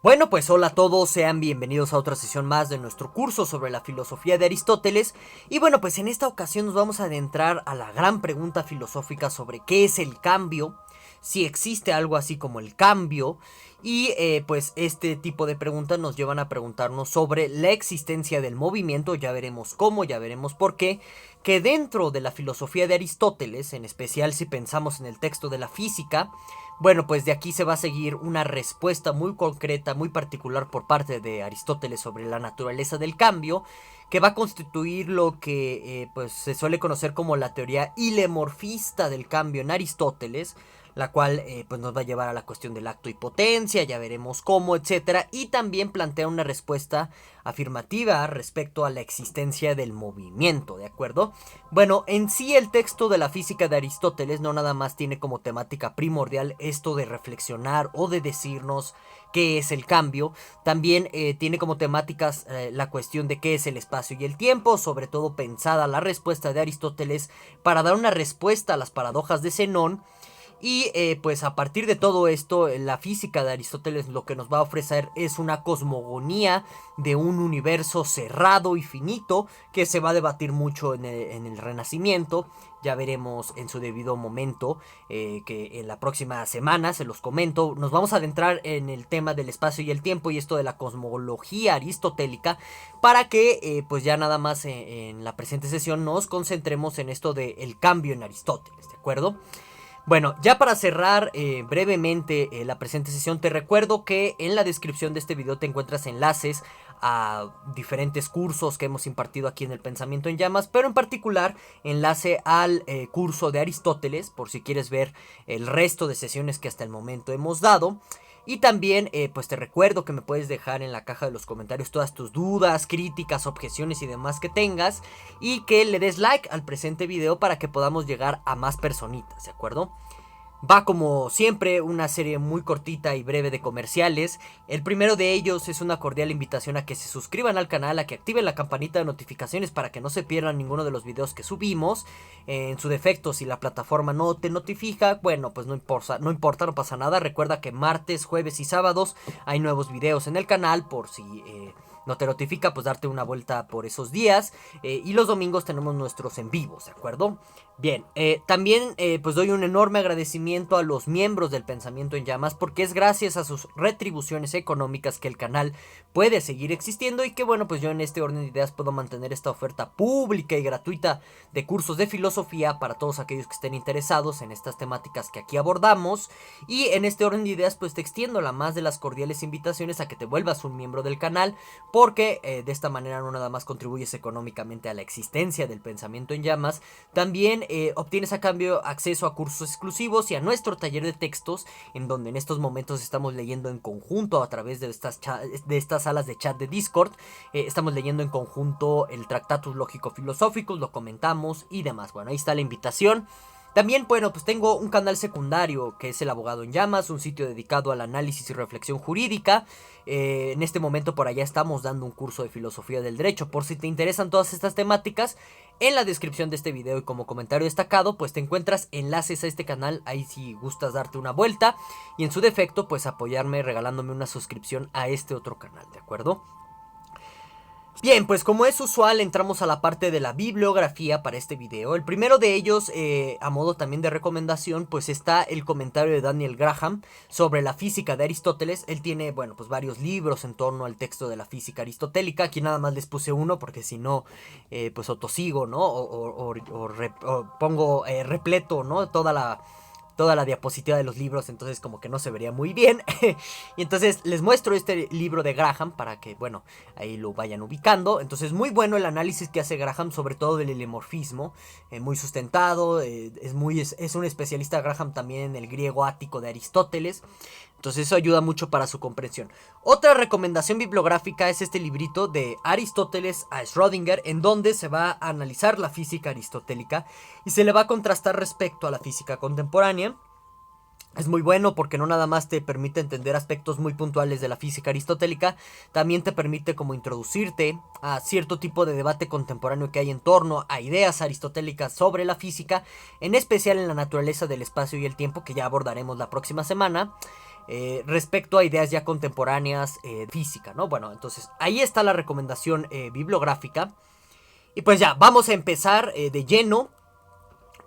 Bueno, pues hola a todos, sean bienvenidos a otra sesión más de nuestro curso sobre la filosofía de Aristóteles. Y bueno, pues en esta ocasión nos vamos a adentrar a la gran pregunta filosófica sobre qué es el cambio, si existe algo así como el cambio. Y pues este tipo de preguntas nos llevan a preguntarnos sobre la existencia del movimiento, ya veremos cómo, ya veremos por qué, que dentro de la filosofía de Aristóteles, en especial si pensamos en el texto de la física, bueno, pues de aquí se va a seguir una respuesta muy concreta, muy particular por parte de Aristóteles sobre la naturaleza del cambio, que va a constituir lo que pues se suele conocer como la teoría ilemorfista del cambio en Aristóteles, la cual pues nos va a llevar a la cuestión del acto y potencia, ya veremos cómo, etcétera, y también plantea una respuesta afirmativa respecto a la existencia del movimiento, ¿de acuerdo? Bueno, en sí el texto de la física de Aristóteles no nada más tiene como temática primordial esto de reflexionar o de decirnos qué es el cambio, también tiene como temáticas la cuestión de qué es el espacio y el tiempo, sobre todo pensada la respuesta de Aristóteles para dar una respuesta a las paradojas de Zenón. Y pues a partir de todo esto, la física de Aristóteles lo que nos va a ofrecer es una cosmogonía de un universo cerrado y finito que se va a debatir mucho en el Renacimiento. Ya veremos en su debido momento, que en la próxima semana se los comento. Nos vamos a adentrar en el tema del espacio y el tiempo y esto de la cosmología aristotélica para que pues ya nada más en la presente sesión nos concentremos en esto del cambio en Aristóteles, ¿de acuerdo? Bueno, ya para cerrar brevemente la presente sesión, te recuerdo que en la descripción de este video te encuentras enlaces a diferentes cursos que hemos impartido aquí en el Pensamiento en Llamas, pero en particular enlace al curso de Aristóteles, por si quieres ver el resto de sesiones que hasta el momento hemos dado. Y también, pues te recuerdo que me puedes dejar en la caja de los comentarios todas tus dudas, críticas, objeciones y demás que tengas. Y que le des like al presente video para que podamos llegar a más personitas, ¿de acuerdo? Va como siempre una serie muy cortita y breve de comerciales. El primero de ellos es una cordial invitación a que se suscriban al canal, a que activen la campanita de notificaciones para que no se pierdan ninguno de los videos que subimos. En su defecto, si la plataforma no te notifica, bueno, pues no importa, no pasa nada. Recuerda que martes, jueves y sábados hay nuevos videos en el canal por si no te notifica, pues darte una vuelta por esos días. Y los domingos tenemos nuestros en vivos, ¿de acuerdo? Bien, también pues doy un enorme agradecimiento a los miembros del Pensamiento en Llamas porque es gracias a sus retribuciones económicas que el canal puede seguir existiendo y que bueno, pues yo en este orden de ideas puedo mantener esta oferta pública y gratuita de cursos de filosofía para todos aquellos que estén interesados en estas temáticas que aquí abordamos. Y en este orden de ideas pues te extiendo la más de las cordiales invitaciones a que te vuelvas un miembro del canal porque de esta manera no nada más contribuyes económicamente a la existencia del Pensamiento en Llamas, también obtienes a cambio acceso a cursos exclusivos y a nuestro taller de textos, en donde en estos momentos estamos leyendo en conjunto a través de estas salas de chat de Discord. Estamos leyendo en conjunto el Tractatus Lógico-Filosóficus, lo comentamos y demás. Bueno, ahí está la invitación. También, bueno, pues tengo un canal secundario que es El Abogado en Llamas, un sitio dedicado al análisis y reflexión jurídica. En este momento por allá estamos dando un curso de filosofía del derecho. Por si te interesan todas estas temáticas, en la descripción de este video y como comentario destacado, pues te encuentras enlaces a este canal, ahí si gustas darte una vuelta. Y en su defecto, pues apoyarme regalándome una suscripción a este otro canal, ¿de acuerdo? Bien, pues como es usual entramos a la parte de la bibliografía para este video. El primero de ellos, a modo también de recomendación, pues está el comentario de Daniel Graham sobre la física de Aristóteles. Él tiene, bueno, pues varios libros en torno al texto de la física aristotélica. Aquí nada más les puse uno porque si no, pues autosigo, ¿no? O pongo repleto, ¿no? Toda la diapositiva de los libros, entonces como que no se vería muy bien. Y entonces les muestro este libro de Graham para que, bueno, ahí lo vayan ubicando. Entonces muy bueno el análisis que hace Graham, sobre todo del helemorfismo, muy sustentado, es un especialista Graham también en el griego ático de Aristóteles. Entonces eso ayuda mucho para su comprensión. Otra recomendación bibliográfica es este librito de Aristóteles a Schrödinger, en donde se va a analizar la física aristotélica y se le va a contrastar respecto a la física contemporánea. Es muy bueno porque no nada más te permite entender aspectos muy puntuales de la física aristotélica, también te permite como introducirte a cierto tipo de debate contemporáneo que hay en torno a ideas aristotélicas sobre la física, en especial en la naturaleza del espacio y el tiempo, que ya abordaremos la próxima semana. respecto a ideas ya contemporáneas física, ¿no? Bueno, entonces ahí está la recomendación bibliográfica. Y pues ya, vamos a empezar de lleno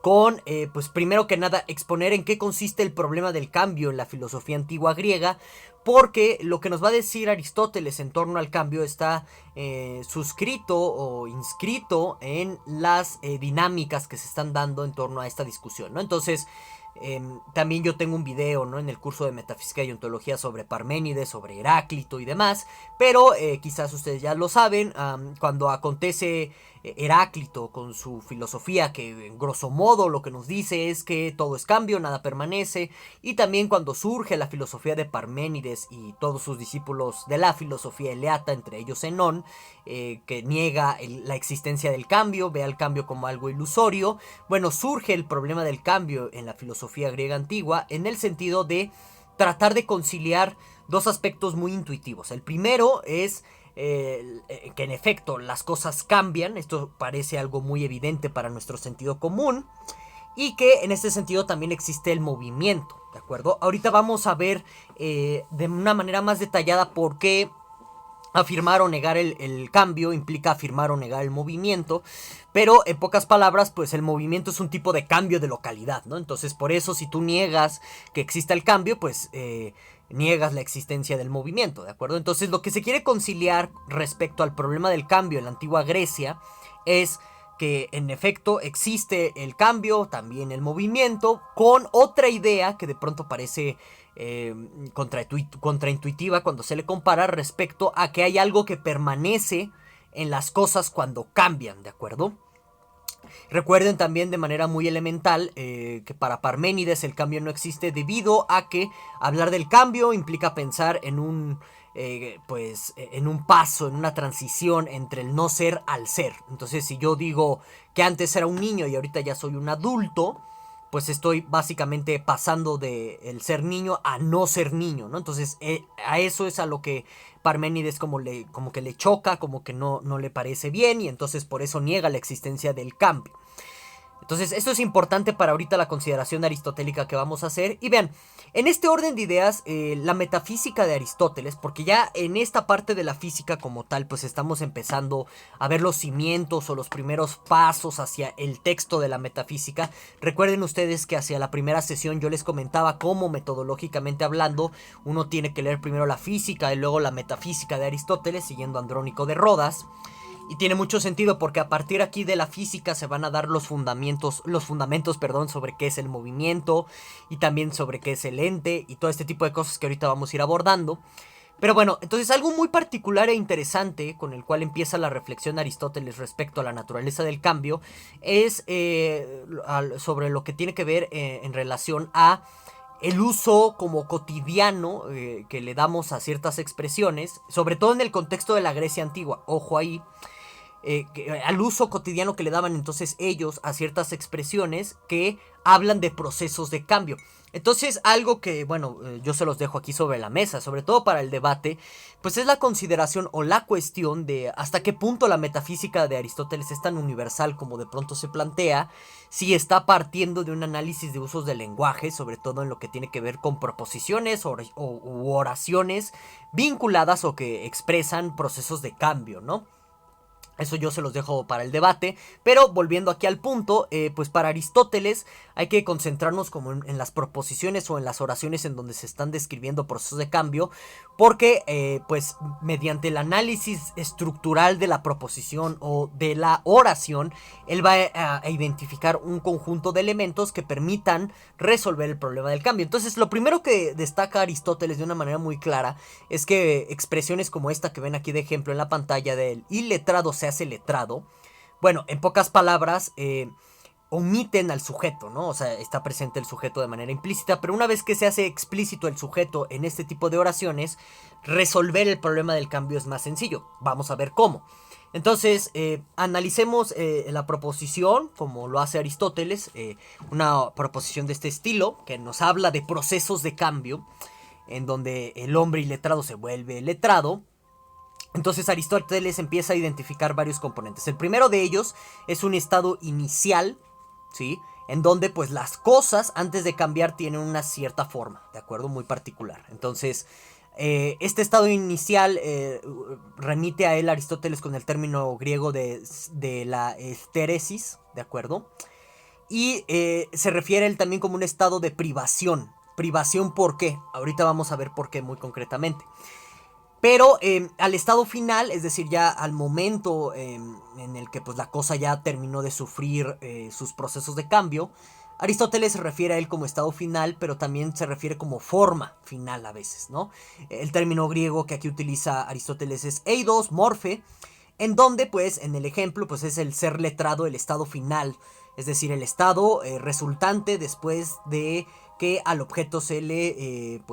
con, pues primero que nada, exponer en qué consiste el problema del cambio en la filosofía antigua griega, porque lo que nos va a decir Aristóteles en torno al cambio está suscrito o inscrito en las dinámicas que se están dando en torno a esta discusión, ¿no? Entonces, también yo tengo un video, ¿no?, en el curso de Metafísica y Ontología sobre Parménides, sobre Heráclito y demás, pero quizás ustedes ya lo saben, cuando acontece Heráclito con su filosofía, que en grosso modo lo que nos dice es que todo es cambio, nada permanece, y también cuando surge la filosofía de Parménides y todos sus discípulos de la filosofía eleata, entre ellos Zenón, que niega la existencia del cambio, ve al cambio como algo ilusorio. Bueno, surge el problema del cambio en la filosofía griega antigua en el sentido de tratar de conciliar dos aspectos muy intuitivos. El primero es que en efecto las cosas cambian, esto parece algo muy evidente para nuestro sentido común, y que en este sentido también existe el movimiento, ¿de acuerdo? Ahorita vamos a ver de una manera más detallada por qué afirmar o negar el cambio implica afirmar o negar el movimiento, pero en pocas palabras, pues el movimiento es un tipo de cambio de localidad, ¿no? Entonces, por eso, si tú niegas que exista el cambio, pues niegas la existencia del movimiento, ¿de acuerdo? Entonces, lo que se quiere conciliar respecto al problema del cambio en la antigua Grecia es que en efecto existe el cambio, también el movimiento, con otra idea que de pronto parece contraintuitiva cuando se le compara respecto a que hay algo que permanece en las cosas cuando cambian, ¿de acuerdo? Recuerden también de manera muy elemental que para Parménides el cambio no existe debido a que hablar del cambio implica pensar en un en un paso, en una transición entre el no ser al ser. Entonces, si yo digo que antes era un niño y ahorita ya soy un adulto, pues estoy básicamente pasando de el ser niño a no ser niño, ¿no? Entonces, a eso es a lo que Parménides como que le choca, como que no le parece bien, y entonces por eso niega la existencia del cambio. Entonces, esto es importante para ahorita la consideración aristotélica que vamos a hacer. Y vean, en este orden de ideas, la metafísica de Aristóteles, porque ya en esta parte de la física como tal, pues estamos empezando a ver los cimientos o los primeros pasos hacia el texto de la metafísica. Recuerden ustedes que hacia la primera sesión yo les comentaba cómo metodológicamente hablando, uno tiene que leer primero la física y luego la metafísica de Aristóteles, siguiendo a Andrónico de Rodas. Y tiene mucho sentido porque a partir aquí de la física se van a dar los fundamentos, perdón, sobre qué es el movimiento y también sobre qué es el ente y todo este tipo de cosas que ahorita vamos a ir abordando. Pero bueno, entonces algo muy particular e interesante con el cual empieza la reflexión de Aristóteles respecto a la naturaleza del cambio es sobre lo que tiene que ver en relación a el uso como cotidiano que le damos a ciertas expresiones, sobre todo en el contexto de la Grecia antigua. Ojo ahí. Al uso cotidiano que le daban entonces ellos a ciertas expresiones que hablan de procesos de cambio. Entonces algo que, bueno, yo se los dejo aquí sobre la mesa, sobre todo para el debate, pues es la consideración o la cuestión de hasta qué punto la metafísica de Aristóteles es tan universal como de pronto se plantea, si está partiendo de un análisis de usos del lenguaje, sobre todo en lo que tiene que ver con proposiciones u oraciones vinculadas o que expresan procesos de cambio, ¿no? Eso yo se los dejo para el debate, pero volviendo aquí al punto, pues para Aristóteles hay que concentrarnos como en las proposiciones o en las oraciones en donde se están describiendo procesos de cambio, porque pues mediante el análisis estructural de la proposición o de la oración, él va a identificar un conjunto de elementos que permitan resolver el problema del cambio. Entonces lo primero que destaca Aristóteles de una manera muy clara es que expresiones como esta que ven aquí de ejemplo en la pantalla del iletrado se hace letrado, bueno, en pocas palabras, omiten al sujeto, ¿no? O sea, está presente el sujeto de manera implícita, pero una vez que se hace explícito el sujeto en este tipo de oraciones, resolver el problema del cambio es más sencillo. Vamos a ver cómo. Entonces, analicemos la proposición, como lo hace Aristóteles, una proposición de este estilo, que nos habla de procesos de cambio, en donde el hombre iletrado se vuelve letrado. Entonces Aristóteles empieza a identificar varios componentes. El primero de ellos es un estado inicial, ¿sí? en donde pues las cosas antes de cambiar tienen una cierta forma, ¿de acuerdo? Muy particular. Entonces, este estado inicial remite a él Aristóteles con el término griego de la estéresis, ¿de acuerdo? Y se refiere a él también como un estado de privación. ¿Privación por qué? Ahorita vamos a ver por qué muy concretamente. Pero al estado final, es decir, ya al momento en el que pues, la cosa ya terminó de sufrir sus procesos de cambio, Aristóteles se refiere a él como estado final, pero también se refiere como forma final a veces, ¿no? El término griego que aquí utiliza Aristóteles es eidos, morfe, en donde pues en el ejemplo pues es el ser letrado, el estado final, es decir, el estado resultante después de que al objeto se le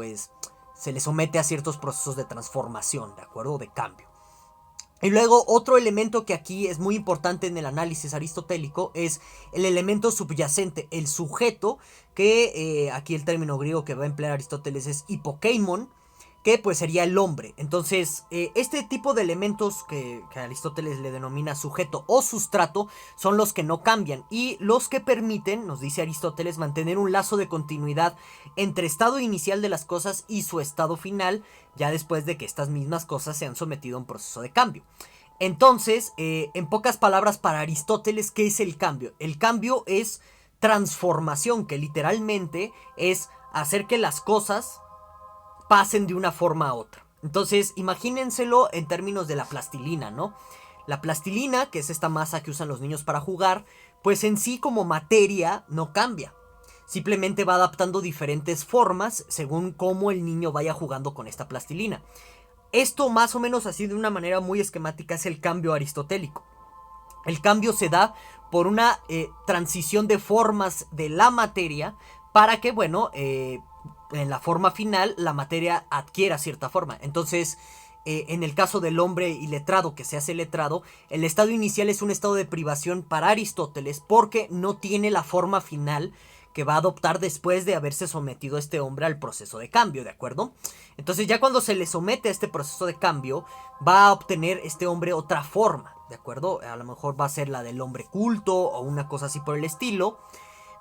somete a ciertos procesos de transformación, ¿de acuerdo? De cambio. Y luego otro elemento que aquí es muy importante en el análisis aristotélico es el elemento subyacente, el sujeto, que aquí el término griego que va a emplear Aristóteles es hipokeimon, que pues sería el hombre. Entonces, este tipo de elementos que Aristóteles le denomina sujeto o sustrato son los que no cambian y los que permiten, nos dice Aristóteles, mantener un lazo de continuidad entre estado inicial de las cosas y su estado final, ya después de que estas mismas cosas se han sometido a un proceso de cambio. Entonces, en pocas palabras para Aristóteles, ¿qué es el cambio? El cambio es transformación, que literalmente es hacer que las cosas pasen de una forma a otra. Entonces, imagínenselo en términos de la plastilina, ¿no? La plastilina, que es esta masa que usan los niños para jugar, pues en sí como materia no cambia. Simplemente va adaptando diferentes formas según cómo el niño vaya jugando con esta plastilina. Esto más o menos así de una manera muy esquemática es el cambio aristotélico. El cambio se da por una transición de formas de la materia para que, bueno, en la forma final la materia adquiera cierta forma. Entonces, en el caso del hombre iletrado que se hace letrado, el estado inicial es un estado de privación para Aristóteles porque no tiene la forma final que va a adoptar después de haberse sometido este hombre al proceso de cambio, ¿de acuerdo? Entonces ya cuando se le somete a este proceso de cambio, va a obtener este hombre otra forma, ¿de acuerdo? A lo mejor va a ser la del hombre culto o una cosa así por el estilo.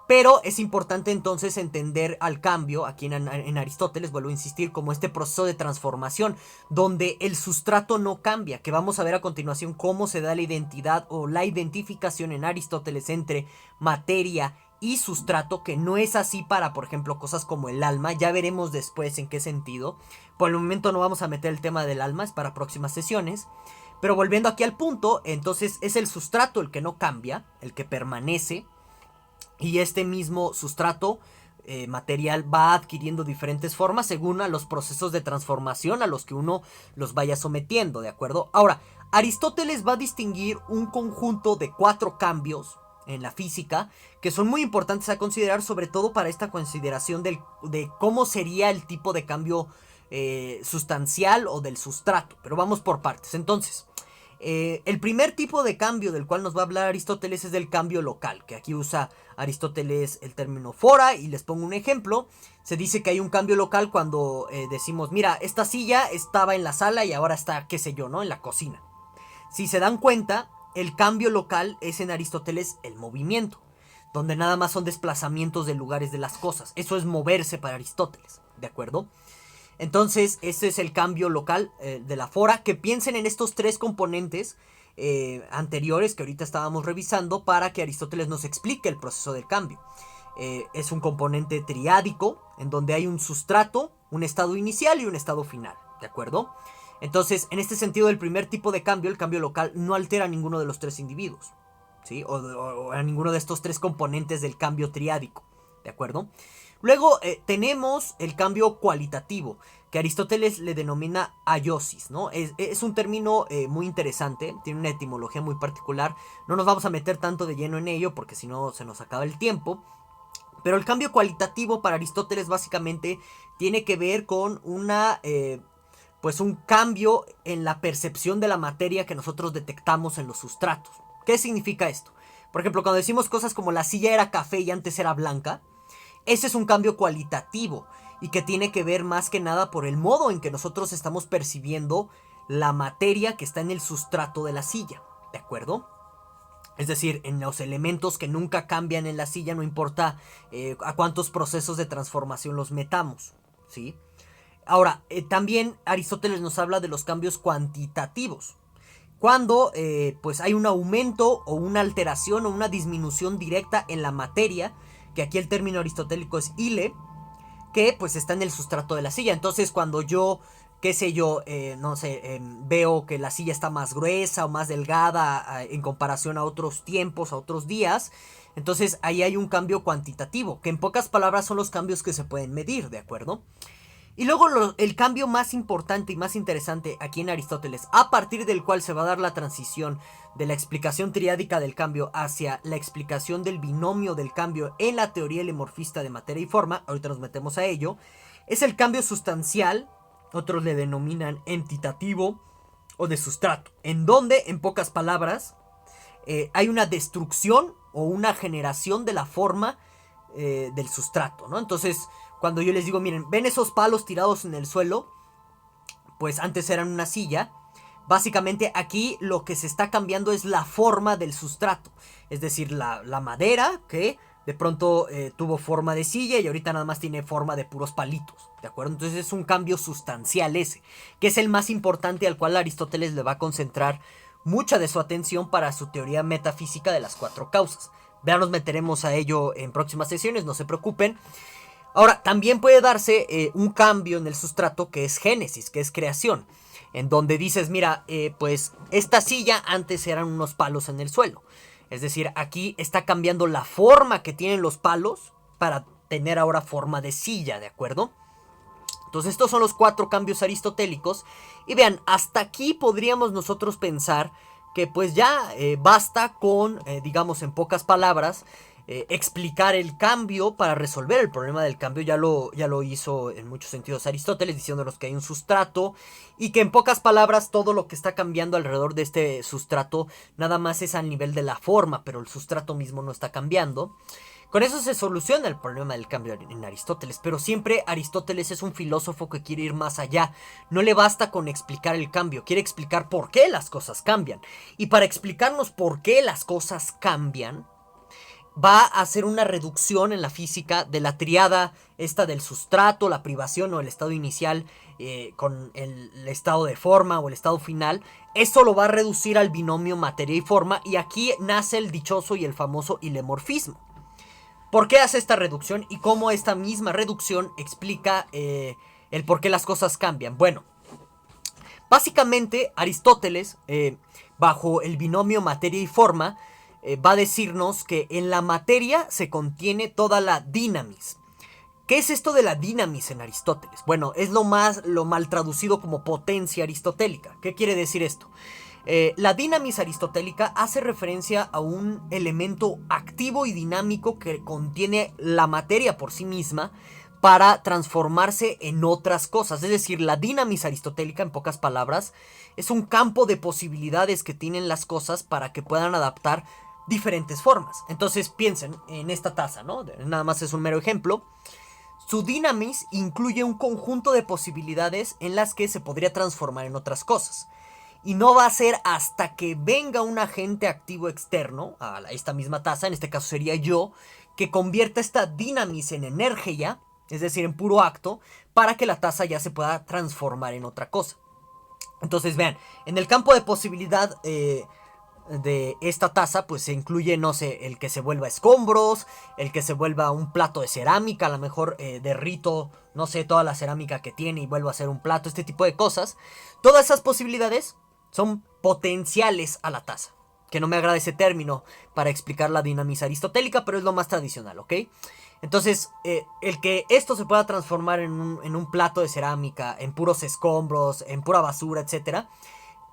Pero es importante entonces entender al cambio, aquí en Aristóteles, vuelvo a insistir, como este proceso de transformación, donde el sustrato no cambia, que vamos a ver a continuación cómo se da la identidad o la identificación en Aristóteles entre materia y sustrato, que no es así para, por ejemplo, cosas como el alma, ya veremos después en qué sentido. Por el momento no vamos a meter el tema del alma, es para próximas sesiones. Pero volviendo aquí al punto, entonces es el sustrato el que no cambia, el que permanece. Y este mismo sustrato material va adquiriendo diferentes formas según a los procesos de transformación a los que uno los vaya sometiendo, ¿de acuerdo? Ahora, Aristóteles va a distinguir un conjunto de 4 cambios en la física que son muy importantes a considerar, sobre todo para esta consideración de cómo sería el tipo de cambio sustancial o del sustrato. Pero vamos por partes. Entonces, el primer tipo de cambio del cual nos va a hablar Aristóteles es del cambio local, que aquí usa Aristóteles el término fora, y les pongo un ejemplo. Se dice que hay un cambio local cuando decimos, mira, esta silla estaba en la sala y ahora está, qué sé yo, ¿no? En la cocina. Si se dan cuenta, el cambio local es en Aristóteles el movimiento, donde nada más son desplazamientos de lugares de las cosas. Eso es moverse para Aristóteles, ¿de acuerdo? Entonces, este es el cambio local de la fora. Que piensen en estos 3 componentes anteriores que ahorita estábamos revisando para que Aristóteles nos explique el proceso del cambio. Es un componente triádico, en donde hay un sustrato, un estado inicial y un estado final, ¿de acuerdo? Entonces, en este sentido, el primer tipo de cambio, el cambio local, no altera a ninguno de los 3 individuos, ¿sí? O a ninguno de estos 3 componentes del cambio triádico, ¿de acuerdo? Luego tenemos el cambio cualitativo, que Aristóteles le denomina aiosis, ¿no? Es un término muy interesante, tiene una etimología muy particular. No nos vamos a meter tanto de lleno en ello porque si no se nos acaba el tiempo. Pero el cambio cualitativo para Aristóteles básicamente tiene que ver con pues un cambio en la percepción de la materia que nosotros detectamos en los sustratos. ¿Qué significa esto? Por ejemplo, cuando decimos cosas como la silla era café y antes era blanca, ese es un cambio cualitativo y que tiene que ver más que nada por el modo en que nosotros estamos percibiendo la materia que está en el sustrato de la silla, ¿de acuerdo? Es decir, en los elementos que nunca cambian en la silla, no importa a cuántos procesos de transformación los metamos, ¿sí? Ahora, también Aristóteles nos habla de los cambios cuantitativos. Cuando pues hay un aumento o una alteración o una disminución directa en la materia, que aquí el término aristotélico es ile, que pues está en el sustrato de la silla. Entonces cuando yo, qué sé yo, no sé, veo que la silla está más gruesa o más delgada en comparación a otros tiempos, a otros días, entonces ahí hay un cambio cuantitativo, que en pocas palabras son los cambios que se pueden medir, ¿de acuerdo? Y luego el cambio más importante y más interesante aquí en Aristóteles, a partir del cual se va a dar la transición de la explicación triádica del cambio hacia la explicación del binomio del cambio en la teoría helemorfista de materia y forma, ahorita nos metemos a ello, es el cambio sustancial, otros le denominan entitativo o de sustrato, en donde, en pocas palabras, hay una destrucción o una generación de la forma del sustrato, ¿no? Entonces, cuando yo les digo, miren, ¿ven esos palos tirados en el suelo? Pues antes eran una silla. Básicamente aquí lo que se está cambiando es la forma del sustrato. Es decir, la madera que de pronto tuvo forma de silla y ahorita nada más tiene forma de puros palitos. ¿De acuerdo? Entonces es un cambio sustancial ese, que es el más importante al cual Aristóteles le va a concentrar mucha de su atención para su teoría metafísica de las cuatro causas. Ya nos meteremos a ello en próximas sesiones, no se preocupen. Ahora, también puede darse un cambio en el sustrato que es génesis, que es creación. En donde dices, mira, pues esta silla antes eran unos palos en el suelo. Es decir, aquí está cambiando la forma que tienen los palos para tener ahora forma de silla, ¿de acuerdo? Entonces estos son los 4 cambios aristotélicos. Y vean, hasta aquí podríamos nosotros pensar que pues ya basta con, digamos en pocas palabras, explicar el cambio para resolver el problema del cambio. Ya lo hizo en muchos sentidos Aristóteles, diciéndonos que hay un sustrato y que en pocas palabras todo lo que está cambiando alrededor de este sustrato nada más es al nivel de la forma, pero el sustrato mismo no está cambiando. Con eso se soluciona el problema del cambio en Aristóteles, pero siempre Aristóteles es un filósofo que quiere ir más allá. No le basta con explicar el cambio, quiere explicar por qué las cosas cambian. Y para explicarnos por qué las cosas cambian, va a hacer una reducción en la física de la triada esta del sustrato, la privación o el estado inicial con el estado de forma o el estado final. Esto lo va a reducir al binomio materia y forma, y aquí nace el dichoso y el famoso hilemorfismo. ¿Por qué hace esta reducción y cómo esta misma reducción explica el por qué las cosas cambian? Bueno, básicamente Aristóteles, bajo el binomio materia y forma, va a decirnos que en la materia se contiene toda la dinamis. ¿Qué es esto de la dinamis en Aristóteles? Bueno, es lo mal traducido como potencia aristotélica. ¿Qué quiere decir esto? La dinamis aristotélica hace referencia a un elemento activo y dinámico que contiene la materia por sí misma para transformarse en otras cosas. Es decir, la dinamis aristotélica, en pocas palabras, es un campo de posibilidades que tienen las cosas para que puedan adaptar diferentes formas. Entonces piensen en esta taza, ¿no? Nada más es un mero ejemplo. Su dinamis incluye un conjunto de posibilidades en las que se podría transformar en otras cosas. Y no va a ser hasta que venga un agente activo externo a esta misma taza, en este caso sería yo, que convierta esta dinamis en energía, es decir, en puro acto, para que la taza ya se pueda transformar en otra cosa. Entonces vean, en el campo de posibilidad de esta taza, pues se incluye, no sé, el que se vuelva escombros, el que se vuelva un plato de cerámica, a lo mejor derrito, no sé, toda la cerámica que tiene y vuelvo a hacer un plato, este tipo de cosas. Todas esas posibilidades son potenciales a la taza. Que no me agrada ese término para explicar la dinámica aristotélica, pero es lo más tradicional, ¿ok? Entonces, el que esto se pueda transformar en un plato de cerámica, en puros escombros, en pura basura, etcétera,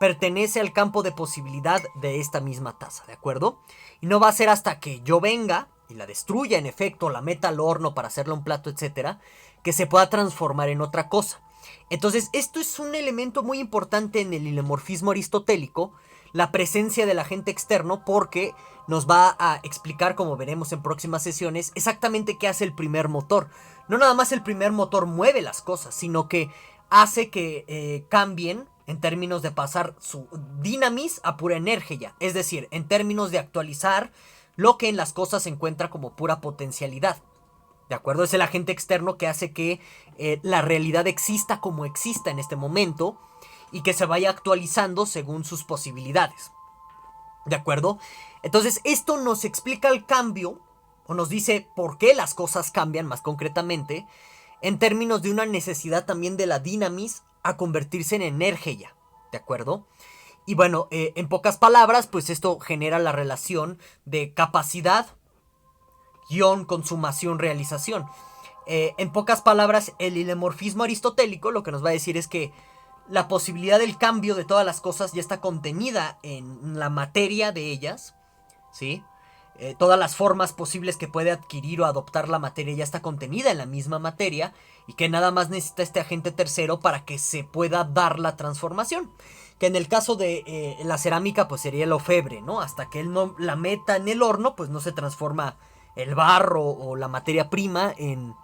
pertenece al campo de posibilidad de esta misma taza, ¿de acuerdo? Y no va a ser hasta que yo venga y la destruya, en efecto, la meta al horno para hacerle un plato, etcétera, que se pueda transformar en otra cosa. Entonces, esto es un elemento muy importante en el hilemorfismo aristotélico, la presencia del agente externo, porque nos va a explicar, como veremos en próximas sesiones, exactamente qué hace el primer motor. No nada más el primer motor mueve las cosas, sino que hace que cambien en términos de pasar su dynamis a pura energía, es decir, en términos de actualizar lo que en las cosas se encuentra como pura potencialidad. ¿De acuerdo? Es el agente externo que hace que la realidad exista como exista en este momento y que se vaya actualizando según sus posibilidades. ¿De acuerdo? Entonces esto nos explica el cambio o nos dice por qué las cosas cambian más concretamente en términos de una necesidad también de la dynamis a convertirse en energía. ¿De acuerdo? Y bueno, en pocas palabras, pues esto genera la relación de capacidad, guión, consumación, realización. En pocas palabras, el hilemorfismo aristotélico lo que nos va a decir es que la posibilidad del cambio de todas las cosas ya está contenida en la materia de ellas, ¿sí? Todas las formas posibles que puede adquirir o adoptar la materia ya está contenida en la misma materia y que nada más necesita este agente tercero para que se pueda dar la transformación. Que en el caso de la cerámica pues sería el orfebre, ¿no? Hasta que él no la meta en el horno pues no se transforma el barro o la materia prima en,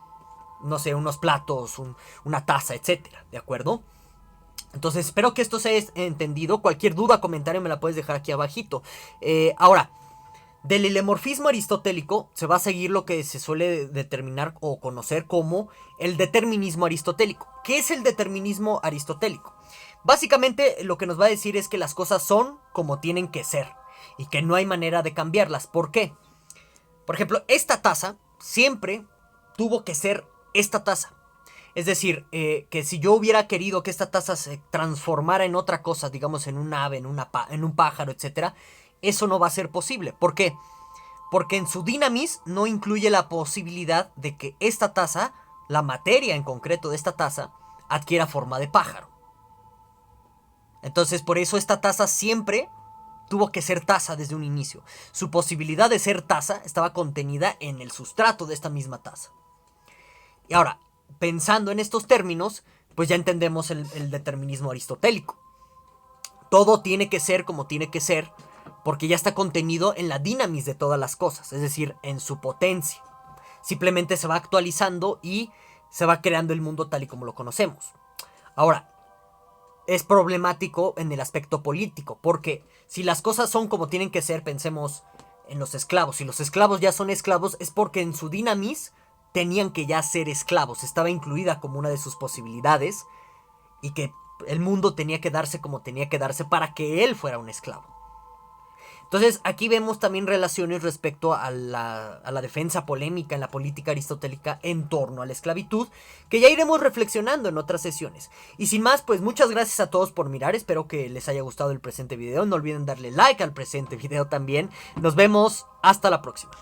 no sé, unos platos, una taza, etcétera, ¿de acuerdo? Entonces espero que esto se haya entendido. Cualquier duda, comentario me la puedes dejar aquí abajito. Ahora, del hilemorfismo aristotélico se va a seguir lo que se suele determinar o conocer como el determinismo aristotélico. ¿Qué es el determinismo aristotélico? Básicamente lo que nos va a decir es que las cosas son como tienen que ser y que no hay manera de cambiarlas. ¿Por qué? Por ejemplo, esta taza siempre tuvo que ser esta taza. Es decir, que si yo hubiera querido que esta taza se transformara en otra cosa, digamos en un ave, en un pájaro, etc., eso no va a ser posible. ¿Por qué? Porque en su dynamis no incluye la posibilidad de que esta taza, la materia en concreto de esta taza, adquiera forma de pájaro. Entonces, por eso esta taza siempre tuvo que ser taza desde un inicio. Su posibilidad de ser taza estaba contenida en el sustrato de esta misma taza. Y ahora, pensando en estos términos, pues ya entendemos el determinismo aristotélico. Todo tiene que ser como tiene que ser, porque ya está contenido en la dynamis de todas las cosas, es decir, en su potencia. Simplemente se va actualizando y se va creando el mundo tal y como lo conocemos. Ahora, es problemático en el aspecto político, porque si las cosas son como tienen que ser, pensemos en los esclavos. Si los esclavos ya son esclavos, es porque en su dynamis tenían que ya ser esclavos, estaba incluida como una de sus posibilidades y que el mundo tenía que darse como tenía que darse para que él fuera un esclavo. Entonces aquí vemos también relaciones respecto a la defensa polémica en la política aristotélica en torno a la esclavitud, que ya iremos reflexionando en otras sesiones. Y sin más, pues muchas gracias a todos por mirar, espero que les haya gustado el presente video, no olviden darle like al presente video también, nos vemos hasta la próxima.